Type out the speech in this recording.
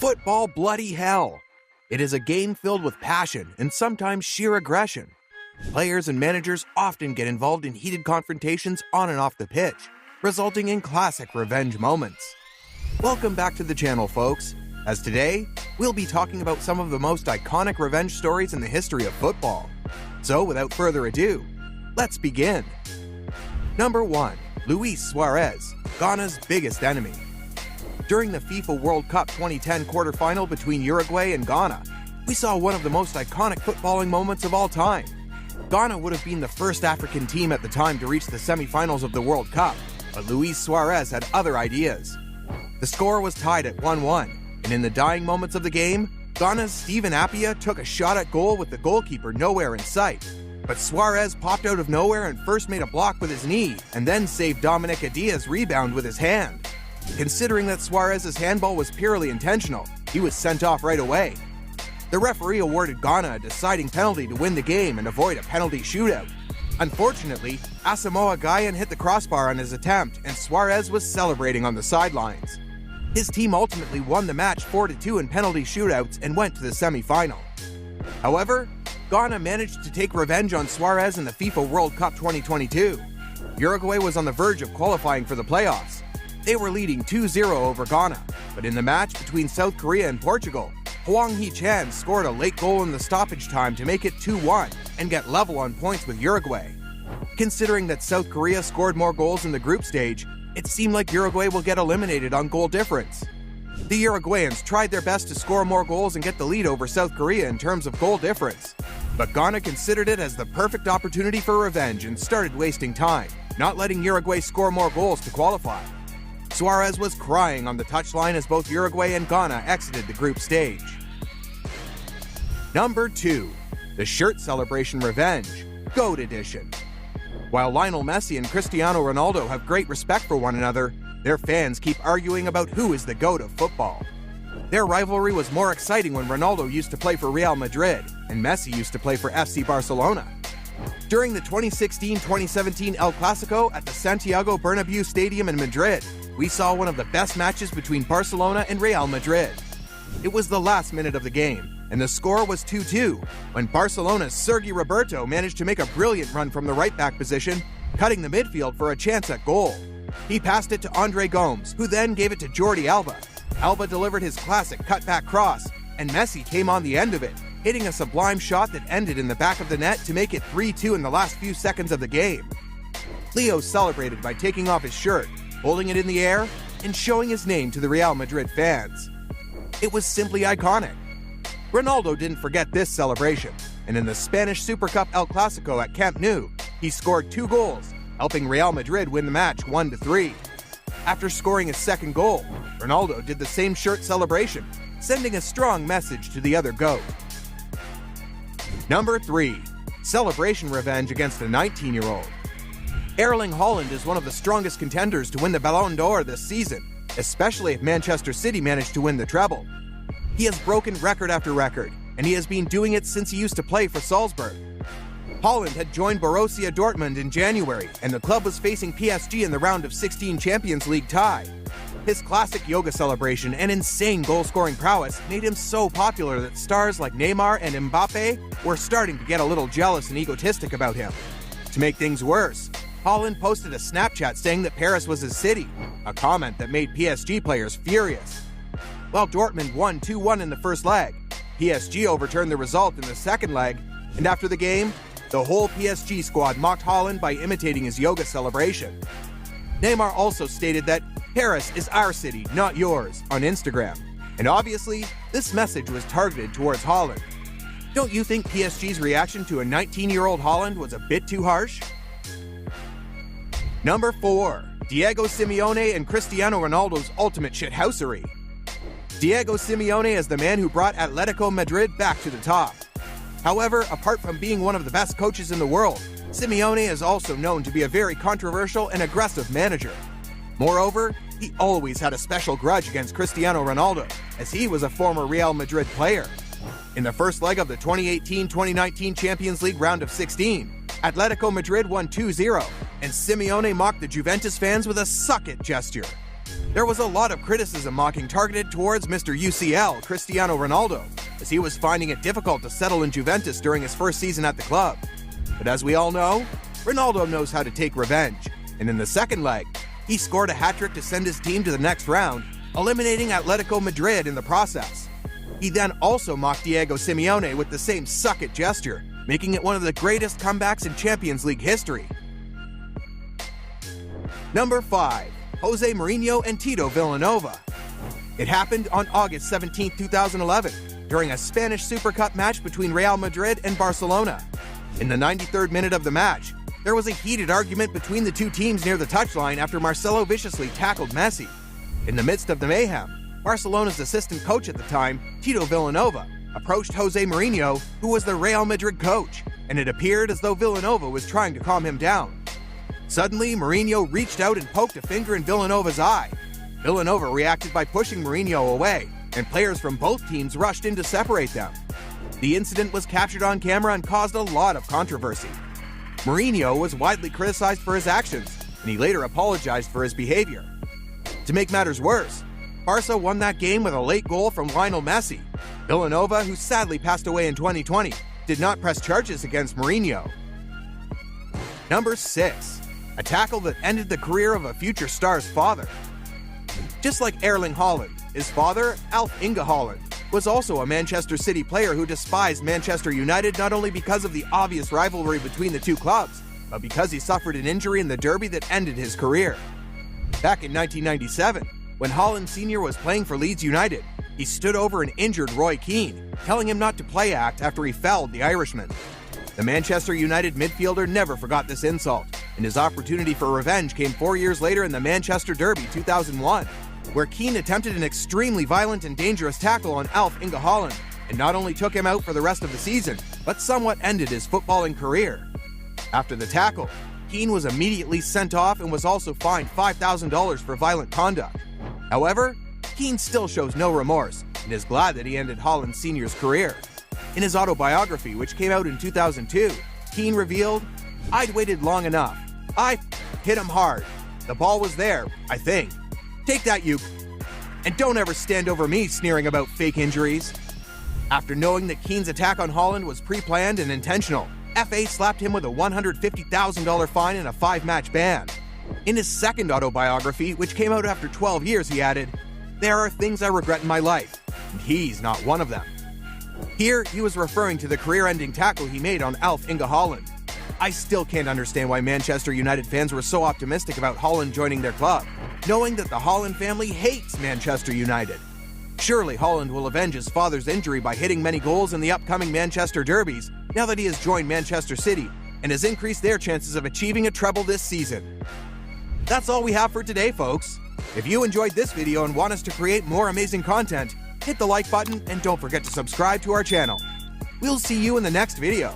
Football bloody hell. It is a game filled with passion and sometimes sheer aggression. Players and managers often get involved in heated confrontations on and off the pitch, resulting in classic revenge moments. Welcome back to the channel, folks, as today, we'll be talking about some of the most iconic revenge stories in the history of football. So without further ado, let's begin. Number 1. Luis Suarez, Ghana's biggest enemy. During the FIFA World Cup 2010 quarterfinal between Uruguay and Ghana, we saw one of the most iconic footballing moments of all time. Ghana would have been the first African team at the time to reach the semi-finals of the World Cup, but Luis Suarez had other ideas. The score was tied at 1-1, and in the dying moments of the game, Ghana's Stephen Appiah took a shot at goal with the goalkeeper nowhere in sight. But Suarez popped out of nowhere and first made a block with his knee, and then saved Dominic Adia's rebound with his hand. Considering that Suarez's handball was purely intentional, he was sent off right away. The referee awarded Ghana a deciding penalty to win the game and avoid a penalty shootout. Unfortunately, Asamoah Gyan hit the crossbar on his attempt, and Suarez was celebrating on the sidelines. His team ultimately won the match 4-2 in penalty shootouts and went to the semi-final. However, Ghana managed to take revenge on Suarez in the FIFA World Cup 2022. Uruguay was on the verge of qualifying for the playoffs. They were leading 2-0 over Ghana, but in the match between South Korea and Portugal, Hwang Hee-chan scored a late goal in the stoppage time to make it 2-1 and get level on points with Uruguay. Considering that South Korea scored more goals in the group stage, it seemed like Uruguay will get eliminated on goal difference. The Uruguayans tried their best to score more goals and get the lead over South Korea in terms of goal difference, but Ghana considered it as the perfect opportunity for revenge and started wasting time, not letting Uruguay score more goals to qualify. Suarez was crying on the touchline as both Uruguay and Ghana exited the group stage. Number 2. The Shirt Celebration Revenge, GOAT Edition. While Lionel Messi and Cristiano Ronaldo have great respect for one another, their fans keep arguing about who is the GOAT of football. Their rivalry was more exciting when Ronaldo used to play for Real Madrid and Messi used to play for FC Barcelona. During the 2016-2017 El Clasico at the Santiago Bernabeu Stadium in Madrid, we saw one of the best matches between Barcelona and Real Madrid. It was the last minute of the game, and the score was 2-2, when Barcelona's Sergi Roberto managed to make a brilliant run from the right-back position, cutting the midfield for a chance at goal. He passed it to André Gomes, who then gave it to Jordi Alba. Alba delivered his classic cutback cross, and Messi came on the end of it, hitting a sublime shot that ended in the back of the net to make it 3-2 in the last few seconds of the game. Leo celebrated by taking off his shirt, holding it in the air, and showing his name to the Real Madrid fans. It was simply iconic. Ronaldo didn't forget this celebration, and in the Spanish Super Cup El Clasico at Camp Nou, he scored 2 goals, helping Real Madrid win the match 1-3. After scoring his second goal, Ronaldo did the same shirt celebration, sending a strong message to the other GOAT. Number 3. Celebration revenge against a 19-year-old. Erling Haaland is one of the strongest contenders to win the Ballon d'Or this season, especially if Manchester City managed to win the treble. He has broken record after record, and he has been doing it since he used to play for Salzburg. Haaland had joined Borussia Dortmund in January, and the club was facing PSG in the round of 16 Champions League tie. His classic yoga celebration and insane goal-scoring prowess made him so popular that stars like Neymar and Mbappe were starting to get a little jealous and egotistic about him. To make things worse, Haaland posted a Snapchat saying that Paris was his city, a comment that made PSG players furious. While Dortmund won 2-1 in the first leg, PSG overturned the result in the second leg, and after the game, the whole PSG squad mocked Haaland by imitating his yoga celebration. Neymar also stated that Paris is our city, not yours, on Instagram, and obviously, this message was targeted towards Haaland. Don't you think PSG's reaction to a 19-year-old Haaland was a bit too harsh? Number 4. Diego Simeone and Cristiano Ronaldo's ultimate shithousery. Diego Simeone is the man who brought Atletico Madrid back to the top. However, apart from being one of the best coaches in the world, Simeone is also known to be a very controversial and aggressive manager. Moreover, he always had a special grudge against Cristiano Ronaldo, as he was a former Real Madrid player. In the first leg of the 2018-2019 Champions League round of 16, Atletico Madrid won 2-0, and Simeone mocked the Juventus fans with a "suck it" gesture. There was a lot of criticism mocking targeted towards Mr. UCL, Cristiano Ronaldo, as he was finding it difficult to settle in Juventus during his first season at the club. But as we all know, Ronaldo knows how to take revenge, and in the second leg, he scored a hat-trick to send his team to the next round, eliminating Atletico Madrid in the process. He then also mocked Diego Simeone with the same suck-it gesture, making it one of the greatest comebacks in Champions League history. Number 5. Jose Mourinho and Tito Villanova. It happened on August 17, 2011, during a Spanish Super Cup match between Real Madrid and Barcelona. In the 93rd minute of the match, there was a heated argument between the two teams near the touchline after Marcelo viciously tackled Messi. In the midst of the mayhem, Barcelona's assistant coach at the time, Tito Villanova, approached Jose Mourinho, who was the Real Madrid coach, and it appeared as though Villanova was trying to calm him down. Suddenly, Mourinho reached out and poked a finger in Villanova's eye. Villanova reacted by pushing Mourinho away, and players from both teams rushed in to separate them. The incident was captured on camera and caused a lot of controversy. Mourinho was widely criticized for his actions, and he later apologized for his behavior. To make matters worse, Barca won that game with a late goal from Lionel Messi. Villanova, who sadly passed away in 2020, did not press charges against Mourinho. Number 6. A tackle that ended the career of a future star's father. Just like Erling Haaland, his father, Alf Inge Haaland, was also a Manchester City player who despised Manchester United not only because of the obvious rivalry between the two clubs, but because he suffered an injury in the derby that ended his career. Back in 1997, when Haaland Sr. was playing for Leeds United, he stood over an injured Roy Keane, telling him not to play act after he fouled the Irishman. The Manchester United midfielder never forgot this insult, and his opportunity for revenge came 4 years later in the Manchester Derby 2001, where Keane attempted an extremely violent and dangerous tackle on Alf Inge Haaland, and not only took him out for the rest of the season, but somewhat ended his footballing career. After the tackle, Keane was immediately sent off and was also fined $5,000 for violent conduct. However, Keane still shows no remorse and is glad that he ended Haaland Sr.'s career. In his autobiography, which came out in 2002, Keane revealed, "I'd waited long enough. I hit him hard. The ball was there, I think. Take that, you. And don't ever stand over me sneering about fake injuries." After knowing that Keane's attack on Haaland was pre-planned and intentional, FA slapped him with a $150,000 fine and a 5-match ban. In his second autobiography, which came out after 12 years, he added, "There are things I regret in my life, and he's not one of them." Here, he was referring to the career-ending tackle he made on Alf Inge Haaland. I still can't understand why Manchester United fans were so optimistic about Haaland joining their club, knowing that the Haaland family hates Manchester United. Surely Haaland will avenge his father's injury by hitting many goals in the upcoming Manchester derbies, now that he has joined Manchester City and has increased their chances of achieving a treble this season. That's all we have for today, folks. If you enjoyed this video and want us to create more amazing content, hit the like button and don't forget to subscribe to our channel. We'll see you in the next video.